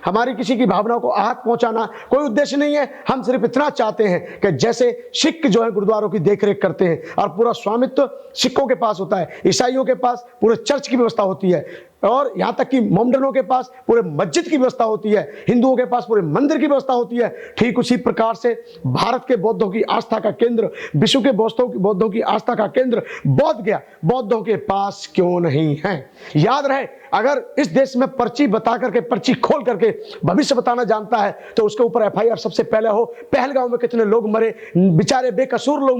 हमारी किसी की भावना को आहत पहुंचाना कोई उद्देश्य नहीं है। हम सिर्फ इतना चाहते हैं कि जैसे सिख जो है गुरुद्वारों की देखरेख करते हैं और पूरा स्वामित्व सिखों के पास होता है, ईसाइयों के पास पूरे चर्च की व्यवस्था होती है, और यहां तक कि मोमडनों के पास पूरे मस्जिद की व्यवस्था होती है, हिंदुओं के पास पूरे मंदिर की व्यवस्था होती है, ठीक उसी प्रकार से भारत के बौद्धों की आस्था का केंद्र, विश्व के बौद्धों की आस्था का केंद्र बोध गया बौद्धों के पास क्यों नहीं है। याद रहे, अगर इस देश में पर्ची बता करके, पर्ची खोल करके भविष्य बताना जानता है तो उसके ऊपर एफआईआर सबसे पहले हो। पहलगांव में कितने लोग मरे, बेचारे बेकसूर लोग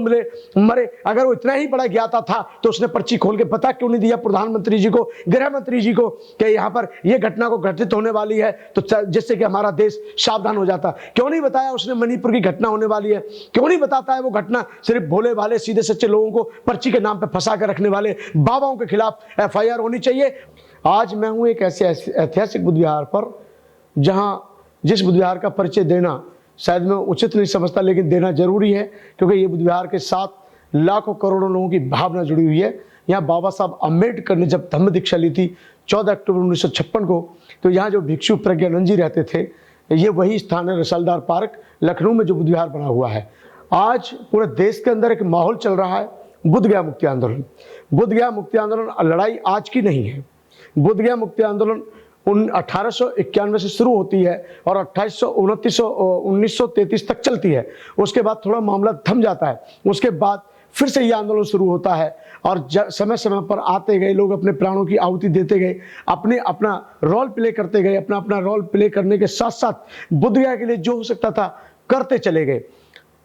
मरे। अगर वो इतना ही बड़ा ज्ञाता था तो उसने पर्ची खोल के बता क्यों नहीं दिया प्रधानमंत्री जी को, गृह मंत्री जी को, कि यहां पर यह घटना को घटित होने वाली है, तो जिससे कि हमारा देश सावधान हो जाता। क्यों नहीं बताया उसने मणिपुर की घटना होने वाली है? क्यों नहीं बताता है वो घटना? सिर्फ भोले भाले सीधे सच्चे लोगों को पर्ची के नाम पर फंसा कर रखने वाले बाबाओं के खिलाफ एफआईआर होनी चाहिए। आज मैं हूं एक ऐसे ऐतिहासिक बुद्ध विहार पर जहां जिस बुद्ध विहार का परिचय देना शायद मैं उचित नहीं समझता, लेकिन देना जरूरी है, क्योंकि ये बुद्ध विहार के साथ लाखों करोड़ों लोगों की भावना जुड़ी हुई है। यहाँ बाबा साहब अम्बेडकर ने जब धम्म दीक्षा ली थी 14 अक्टूबर 1956 को, तो यहाँ जो भिक्षु प्रज्ञानंद जी रहते थे, ये वही स्थान है रसलदार पार्क लखनऊ में जो बुद्ध विहार बना हुआ है। आज पूरे देश के अंदर एक माहौल चल रहा है, बुद्ध गया मुक्ति आंदोलन। बुद्ध गया मुक्ति आंदोलन लड़ाई आज की नहीं है। बुद्ध गया मुक्ति आंदोलन 1891 से शुरू होती है और 1933 तक चलती है। उसके बाद थोड़ा मामला थम जाता है, उसके बाद फिर से ये आंदोलन शुरू होता है और समय समय पर आते गए लोग अपने प्राणों की आहुति देते गए, अपना रोल प्ले करते गए, अपना रोल प्ले करने के साथ साथ बुद्ध गया के लिए जो हो सकता था करते चले गए।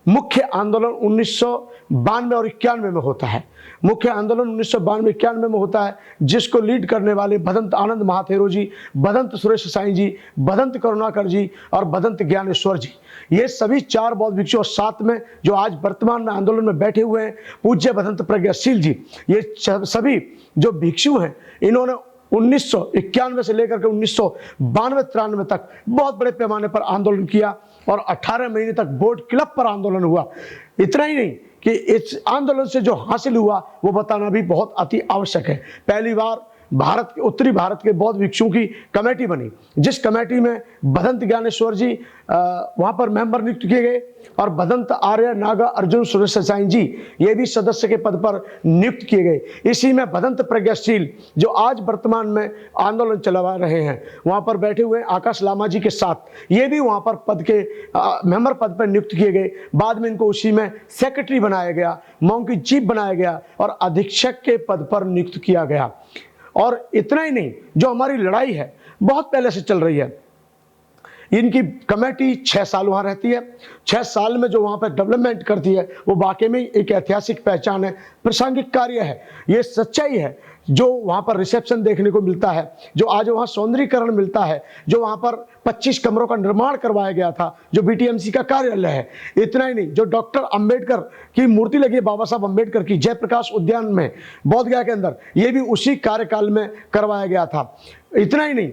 मुख्य आंदोलन 1992 और 91 में होता है। मुख्य आंदोलन 1992-91 में होता है, जिसको लीड करने वाले भदंत आनंद महाथेरो जी, भदंत सुरेश साईं जी, भदंत करुणाकर जी और भदंत ज्ञानेश्वर जी, ये सभी 4 बौद्ध भिक्षु, और साथ में जो आज वर्तमान में आंदोलन में बैठे हुए हैं पूज्य भदंत प्रज्ञाशील जी, ये सभी जो भिक्षु हैं, इन्होंने 1991 से लेकर के 1992-93 तक बहुत बड़े पैमाने पर आंदोलन किया और 18 महीने तक बोट क्लब पर आंदोलन हुआ। इतना ही नहीं कि इस आंदोलन से जो हासिल हुआ वो बताना भी बहुत अति आवश्यक है। पहली बार उत्तरी भारत के बौद्ध भिक्षुओं की कमेटी बनी, जिस कमेटी में भदंत ज्ञानेश्वर जी वहां पर मेंबर नियुक्त किए गए और भदंत आर्य नागा अर्जुन सुरेश साईं जी ये भी सदस्य के पद पर नियुक्त किए गए। इसी में भदंत प्रज्ञाशील जो आज वर्तमान में आंदोलन चला रहे हैं, वहां पर बैठे हुए आकाश लामा जी के साथ ये भी वहां पर पद के मेंबर पद पर नियुक्त किए गए। बाद में इनको उसी में सेक्रेटरी बनाया गया, मॉन्की चीफ बनाया गया और अधीक्षक के पद पर नियुक्त किया गया। और इतना ही नहीं, जो हमारी लड़ाई है बहुत पहले से चल रही है। इनकी कमेटी 6 साल वहां रहती है। 6 साल में जो वहां पर डेवलपमेंट करती है वो वाकई में एक ऐतिहासिक पहचान है, प्रासंगिक कार्य है, ये सच्चाई है। जो वहां पर रिसेप्शन देखने को मिलता है, जो आज वहां सौंदर्यीकरण मिलता है, जो वहां पर 25 कमरों का निर्माण करवाया गया था, जो बीटीएमसी का कार्यालय है। इतना ही नहीं, जो डॉक्टर अंबेडकर की मूर्ति लगी है, बाबा साहब अंबेडकर की, जयप्रकाश उद्यान में बोध गया के अंदर, ये भी उसी कार्यकाल में करवाया गया था। इतना ही नहीं,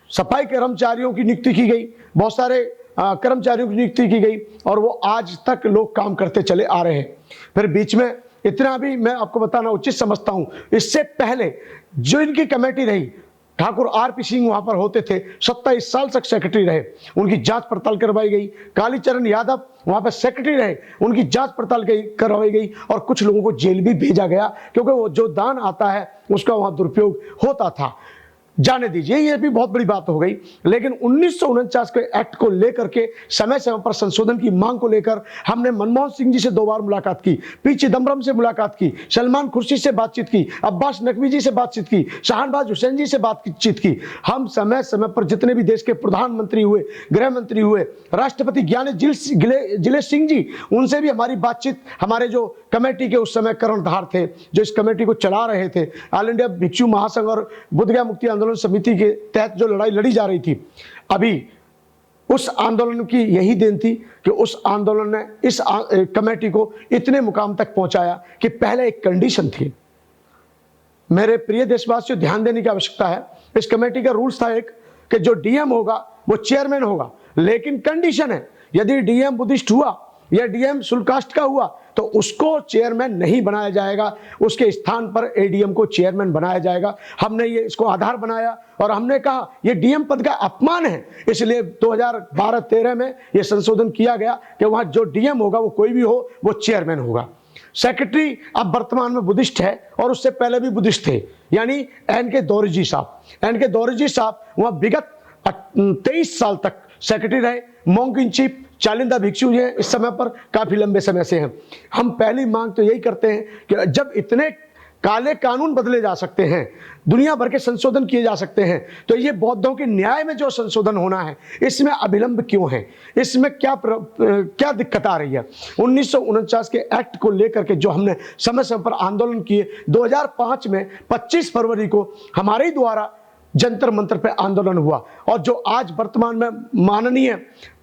सफाई कर्मचारियों की नियुक्ति की गई, बहुत सारे कर्मचारियों की नियुक्ति की गई और वो आज तक लोग काम करते चले आ रहे हैं। फिर बीच में इतना भी मैं आपको बताना उचित समझता हूं, इससे पहले जो इनकी कमेटी रही, ठाकुर आरपी सिंह वहां पर होते थे, 27 साल तक सेक्रेटरी रहे, उनकी जांच पड़ताल करवाई गई। कालीचरण यादव वहां पर सेक्रेटरी रहे, उनकी जांच पड़ताल करवाई गई और कुछ लोगों को जेल भी भेजा गया, क्योंकि वो जो दान आता है उसका वहां दुरुपयोग होता था। जाने दीजिए, ये भी बहुत बड़ी बात हो गई। लेकिन 1949 के एक्ट को लेकर के समय समय पर संशोधन की मांग को लेकर हमने मनमोहन सिंह जी से 2 बार मुलाकात की, पी चिदम्बरम से मुलाकात की, सलमान खुर्शीद से बातचीत की, अब्बास नकवी जी से बातचीत की, शाहनवाज हुसैन जी से बातचीत की। हम समय समय पर जितने भी देश के प्रधानमंत्री हुए, गृह मंत्री हुए, राष्ट्रपति ज्ञानेन्द्र सिंह जी, उनसे भी हमारी बातचीत, हमारे जो कमेटी के उस समय कर्णधार थे, जो इस कमेटी को चला रहे थे, ऑल इंडिया भिक्षु महासंघ और बुद्ध गया मुक्ति आंदोलन समिति के तहत जो लड़ाई लड़ी जा रही थी, अभी उस आंदोलन की यही देन थी कि उस आंदोलन ने इस कमेटी को इतने मुकाम तक पहुंचाया कि पहले एक कंडीशन थी। मेरे प्रिय देशवासियों, ध्यान देने की आवश्यकता है। इस कमेटी का रूल्स था एक कि जो डीएम होगा वो चेयरमैन होगा, लेकिन कंडीशन है, यदि डीएम बुद्धिस्ट हुआ या डीएम शुल्कास्ट का हुआ तो उसको चेयरमैन नहीं बनाया जाएगा, उसके स्थान पर एडीएम को चेयरमैन बनाया जाएगा। हमने ये इसको आधार बनाया और हमने कहा ये डीएम पद का अपमान है, इसलिए 2012-13 में ये संशोधन किया गया कि वहां जो डीएम होगा वो कोई भी हो वो चेयरमैन होगा। सेक्रेटरी अब वर्तमान में बुद्धिस्ट है और उससे पहले भी बुद्धिस्ट थे, यानी एन.के. दोरजी साहब। एन.के. दोरजी साहब वहां विगत 23 साल तक सेक्रेटरी रहे। मॉन्क इन चीफ चालिंदा भिक्षु जी इस समय पर काफी लंबे समय से हैं। हम पहली मांग तो यही करते हैं कि जब इतने काले कानून बदले जा सकते हैं, दुनिया भर के संशोधन किए जा सकते हैं, तो ये बौद्धों के न्याय में जो संशोधन होना है इसमें अविलंब क्यों है, इसमें क्या दिक्कत आ रही है। 1949 के एक्ट को लेकर के जो हमने समय समय पर आंदोलन किए, 2005 में 25 फरवरी को हमारे ही द्वारा जंतर मंतर पे आंदोलन हुआ और जो आज वर्तमान में माननीय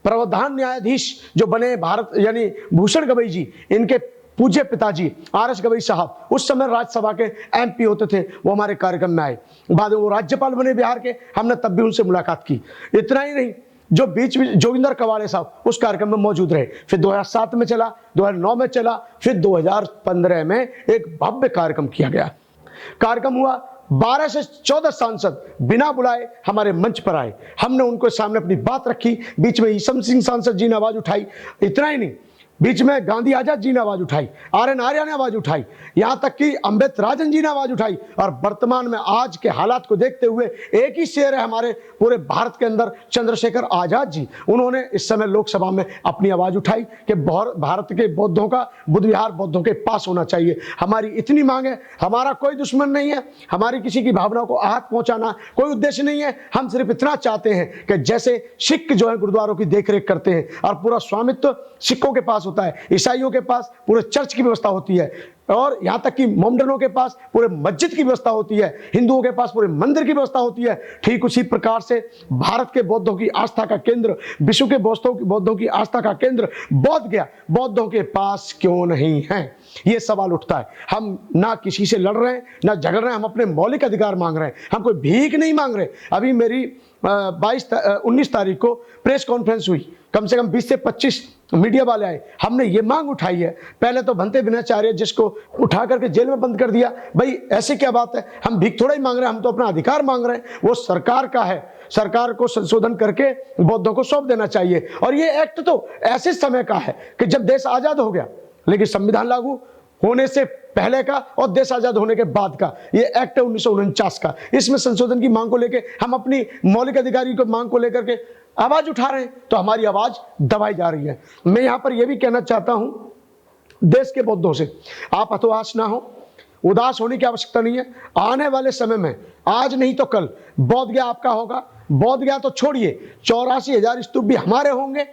प्रधान न्यायाधीश जो बने भारत यानी भूषण गवई जी, इनके पूज्य पिताजी आर.एस. गवई साहब उस समय राज्यसभा के एमपी होते थे, वो हमारे कार्यक्रम में आए। बाद में वो राज्यपाल बने बिहार के, हमने तब भी उनसे मुलाकात की। इतना ही नहीं, जो बीच में जोगिंदर कवाड़े साहब उस कार्यक्रम में मौजूद रहे। फिर 2007 में चला, 2009 में चला, फिर 2015 में एक भव्य कार्यक्रम किया गया। कार्यक्रम हुआ, 12 से 14 सांसद बिना बुलाए हमारे मंच पर आए। हमने उनको सामने अपनी बात रखी। बीच में ईसम सिंह सांसद जी ने आवाज उठाई। इतना ही नहीं, बीच में गांधी आजाद जी ने आवाज उठाई, आर.एन. आर्या ने आवाज उठाई, यहां तक कि अम्बेडकर राजन जी ने आवाज उठाई। और वर्तमान में आज के हालात को देखते हुए एक ही शेर है हमारे पूरे भारत के अंदर, चंद्रशेखर आजाद जी, उन्होंने इस समय लोकसभा में अपनी आवाज उठाई कि भारत के बौद्धों का बुद्ध विहार बौद्धों के पास होना चाहिए। हमारी इतनी मांग है, हमारा कोई दुश्मन नहीं है, हमारी किसी की भावनाओं को आहत पहुंचाना कोई उद्देश्य नहीं है। हम सिर्फ इतना चाहते हैं कि जैसे सिख जो है गुरुद्वारों की देखरेख करते हैं और पूरा स्वामित्व सिखों के पास होता है, ईसाइयों के पास पूरे चर्च की व्यवस्था होती है, और यहां तक कि मोमडनों के पास पूरे मस्जिद की व्यवस्था होती है, हिंदुओं के पास पूरे मंदिर की व्यवस्था होती है, ठीक उसी प्रकार से भारत के बौद्धों की आस्था का केंद्र, विश्व के बौद्धों की आस्था का केंद्र बोध गया बौद्धों के पास क्यों नहीं है, ये सवाल उठता है। हम ना किसी से लड़ रहे हैं ना झगड़ रहे हैं, हम अपने मौलिक अधिकार मांग रहे हैं, हम कोई भीख नहीं मांग रहे। अभी मेरी 19 तारीख को प्रेस कॉन्फ्रेंस हुई, कम से कम 20 से 25 मीडिया वाले आए, हमने ये मांग उठाई है। पहले तो भंते विनाचार्य जिसको उठा करके जेल में बंद कर दिया, भाई ऐसे क्या बात है, हम भीख थोड़ा ही मांग रहे हैं, हम तो अपना अधिकार मांग रहे हैं, वो सरकार का है, सरकार को संशोधन करके बौद्धों को सौंप देना चाहिए। और ये एक्ट तो ऐसे समय का है कि जब देश आजाद हो गया, लेकिन संविधान लागू होने से पहले का और देश आजाद होने के बाद का ये एक्ट है 1949 का। इसमें संशोधन की मांग को लेकर हम अपनी मौलिक अधिकारी को मांग को लेकर के आवाज उठा रहे हैं, तो हमारी आवाज दबाई जा रही है। मैं यहां पर यह भी कहना चाहता हूं देश के बौद्धों से, आप हतोहास ना हो, उदास होने की आवश्यकता नहीं है। आने वाले समय में आज नहीं तो कल बोध गया आपका होगा। बोध गया तो छोड़िए, 84,000 स्तूप भी हमारे होंगे।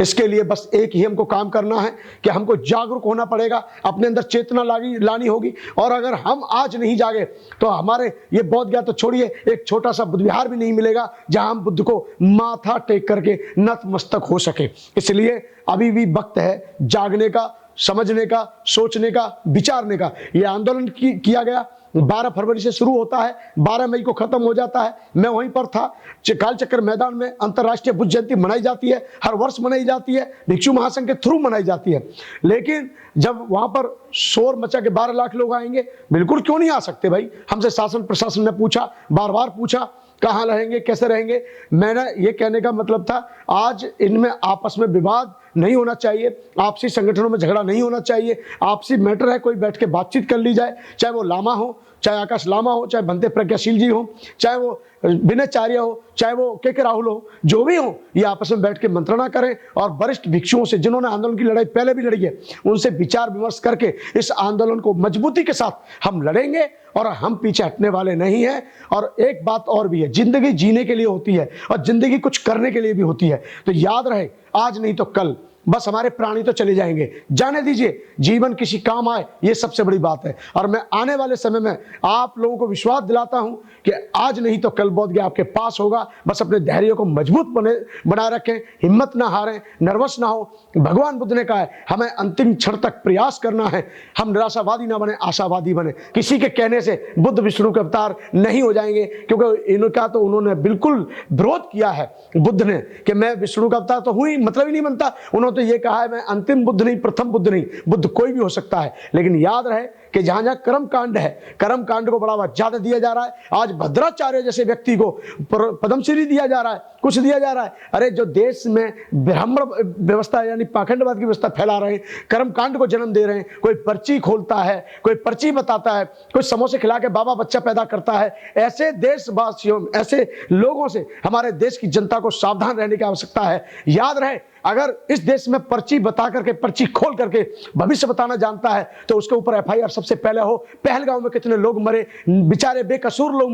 इसके लिए बस एक ही हमको काम करना है कि हमको जागरूक होना पड़ेगा, अपने अंदर चेतना लानी होगी। और अगर हम आज नहीं जागे तो हमारे ये बोध गया तो छोड़िए, एक छोटा सा बुद्ध विहार भी नहीं मिलेगा जहां हम बुद्ध को माथा टेक करके नतमस्तक हो सके। इसलिए अभी भी वक्त है जागने का, समझने का, सोचने का, विचारने का। ये आंदोलन किया गया 12 फरवरी से शुरू होता है, 12 मई को खत्म हो जाता है। मैं वहीं पर था, कालचक्र मैदान में अंतर्राष्ट्रीय बुद्ध जयंती मनाई जाती है, हर वर्ष मनाई जाती है, भिक्षु महासंघ के थ्रू मनाई जाती है। लेकिन जब वहां पर शोर मचा के 12 लाख लोग आएंगे, बिल्कुल क्यों नहीं आ सकते भाई। हमसे शासन प्रशासन ने पूछा, बार बार पूछा, कहाँ रहेंगे, कैसे रहेंगे। मैंने ये कहने का मतलब था आज इनमें आपस में विवाद नहीं होना चाहिए, आपसी संगठनों में झगड़ा नहीं होना चाहिए, आपसी मैटर है, कोई बैठ के बातचीत कर ली जाए, चाहे वो लामा हो, चाहे आकाश लामा हो, चाहे भंते प्रज्ञाशील जी हो, चाहे वो विनयचार्य हो, चाहे वो के राहुल हो, जो भी हो, ये आपस में बैठ के मंत्रणा करें और वरिष्ठ भिक्षुओं से जिन्होंने आंदोलन की लड़ाई पहले भी लड़ी है उनसे विचार विमर्श करके इस आंदोलन को मजबूती के साथ हम लड़ेंगे और हम पीछे हटने वाले नहीं हैं। और एक बात और भी है, जिंदगी जीने के लिए होती है और जिंदगी कुछ करने के लिए भी होती है। तो याद रहे, आज नहीं तो कल बस हमारे प्राणी तो चले जाएंगे, जाने दीजिए, जीवन किसी काम आए, ये सबसे बड़ी बात है। और मैं आने वाले समय में आप लोगों को विश्वास दिलाता हूं कि आज नहीं तो कल बोध गया आपके पास होगा। बस अपने धैर्य को मजबूत बनाए रखें, हिम्मत ना हारें, नर्वस ना हो। भगवान बुद्ध ने कहा है हमें अंतिम क्षण तक प्रयास करना है, हम निराशावादी ना बने, आशावादी बने। किसी के कहने से बुद्ध विष्णु के अवतार नहीं हो जाएंगे, क्योंकि इनका तो उन्होंने बिल्कुल विरोध किया है बुद्ध ने कि मैं विष्णु का अवतार तो हूं ही, मतलब ही नहीं बनता। उन्होंने तो ये कहा है मैं अंतिम बुद्ध नहीं, प्रथम बुद्ध नहीं, बुद्ध कोई भी हो सकता है। लेकिन याद रहे कि जहां जहां कर्म कांड है, कर्म कांड को बढ़ावा ज्यादा दिया जा रहा है। आज भद्राचार्य जैसे व्यक्ति को पद्मश्री दिया जा रहा है, कुछ दिया जा रहा है। अरे जो देश में ब्राह्मण व्यवस्था यानी पाखंडवाद की व्यवस्था फैला रहे हैं, कर्म कांड को जन्म दे रहे हैं, कोई पर्ची खोलता है, कोई पर्ची बताता है, कोई समोसे खिला के बाबा बच्चा पैदा करता है। ऐसे देशवासियों, ऐसे लोगों से हमारे देश की जनता को सावधान रहने की आवश्यकता है। याद रहे, अगर इस देश में पर्ची बता करके, पर्ची खोल करके भविष्य बताना जानता है तो उसके ऊपर एफआईआर सबसे पहले हो। पहलगांव में कितने लोग मरे, बेचारे बेकसूर लोग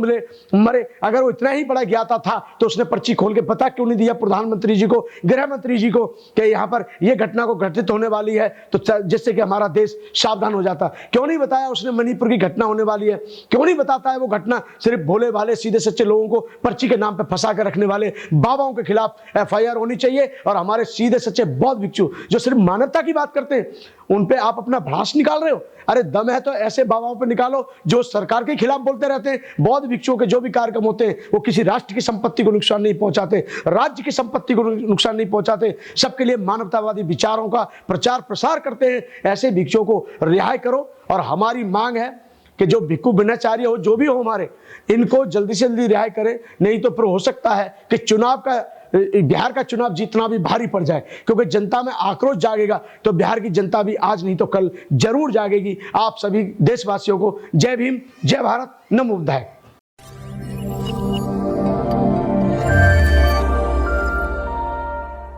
मरे। अगर वो इतना ही बड़ा ज्ञाता था तो उसने पर्ची खोल के पता क्यों नहीं दिया प्रधानमंत्री जी को, गृह मंत्री जी को, कि यहाँ पर यह घटना को घटित होने वाली है, तो जिससे कि हमारा देश सावधान हो जाता। क्यों नहीं बताया उसने मणिपुर की घटना होने वाली है? क्यों नहीं बताता है वो घटना? सिर्फ भोले भाले सीधे सच्चे लोगों को पर्ची के नाम पर फंसा कर रखने वाले बाबाओं के खिलाफ एफआईआर होनी चाहिए। और हमारे सीधे सच्चे बौद्ध भिक्षु जो सिर्फ मानवता की बात करते हैं, उन पे आप अपना भड़ास निकाल रहे हो। अरे दम है तो ऐसे बाबाओं पे निकालो जो सरकार के खिलाफ बोलते रहते हैं। बौद्ध भिक्षुओं के जो भी कार्यक्रम होते हैं वो किसी राष्ट्र की संपत्ति को नुकसान नहीं पहुंचाते, राज्य की संपत्ति को नुकसान नहीं पहुंचाते, सबके लिए मानवतावादी विचारों का प्रचार प्रसार करते हैं। ऐसे भिक्षुओं को रिहाई करो। और हमारी मांग है कि जो भिक्खु भिन्नाचार्य हो, जो भी हो हमारे, इनको जल्दी से जल्दी रिहाई करें। नहीं तो फिर हो सकता है कि चुनाव का, बिहार का चुनाव जीतना भी भारी पड़ जाए, क्योंकि जनता में आक्रोश जागेगा तो बिहार की जनता भी आज नहीं तो कल जरूर जागेगी। आप सभी देशवासियों को जय भीम, जय भारत, नमो बुद्धाय।